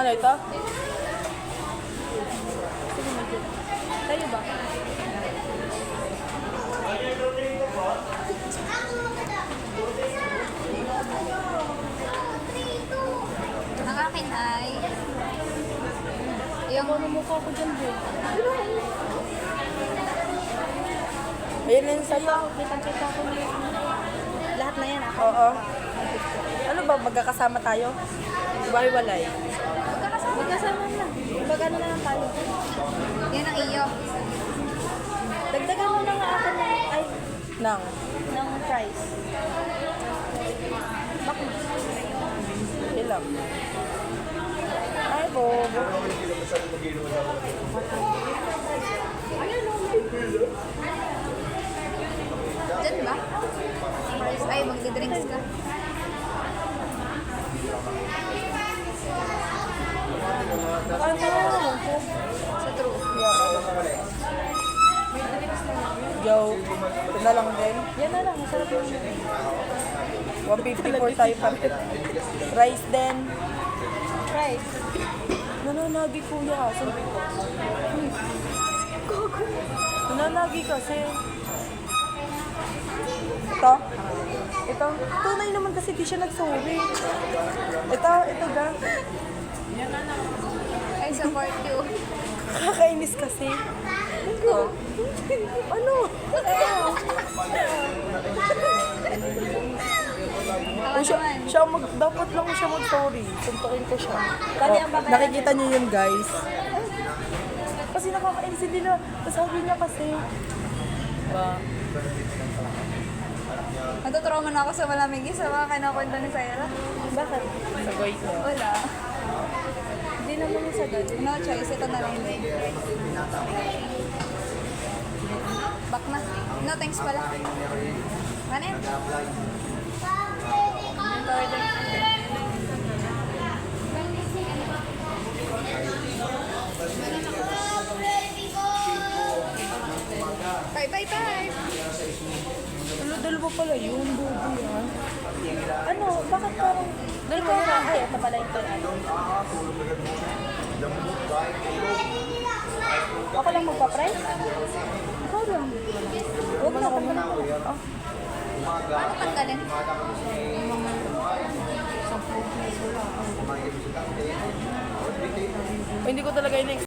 Ano ito? Tayo ba? Ang akin ay yung Ano mukha ko dyan, bro? Ayan na yung sa'yo. kita ko lahat na yan ako. Oo. Ano ba, magkakasama tayo? Iwalay. Magkasama na. Magkano na lang tayo? Yan ang iyo. Dagdagan mo na nga ako ng price. Bakit? Ilang? Ay, bobo. Diyan ba? Ay, magdi-drinks ka. Ay, parang Sa true. Yo, ito na lang din. Yan na lang, masarap yun. 154 tayo pa. Rice din. Rice. Nananagi kuya kasi. Nananagi kasi. Ito. Tunay naman kasi di siya nagsorry. Ito ga. I support you. Kakainis kasi. Oh. Ano? Dapat lang siya mag-sorry. Suntukin ko siya. Nakikita niyo yun, guys. Kasi nakakainis din nila. Sabi niya kasi. Natutrauma na ako sa malamig sa mga kinakwento ni Sarah. Bakit? Sagoy ko. Wala. Hindi naman yung sagad. No choice, ito na lang din. Back na. No, thanks pala. Ano yan? Bye. Dalawa pala yun, bobo yan. Ano, bakit parang... Dalawa na. Ay, ito pala ito. Ako lang magpa-price? Ikaw lang. Huwag na, tanggalin ko lang. Oh. Paano tanggalin? Hindi ko talaga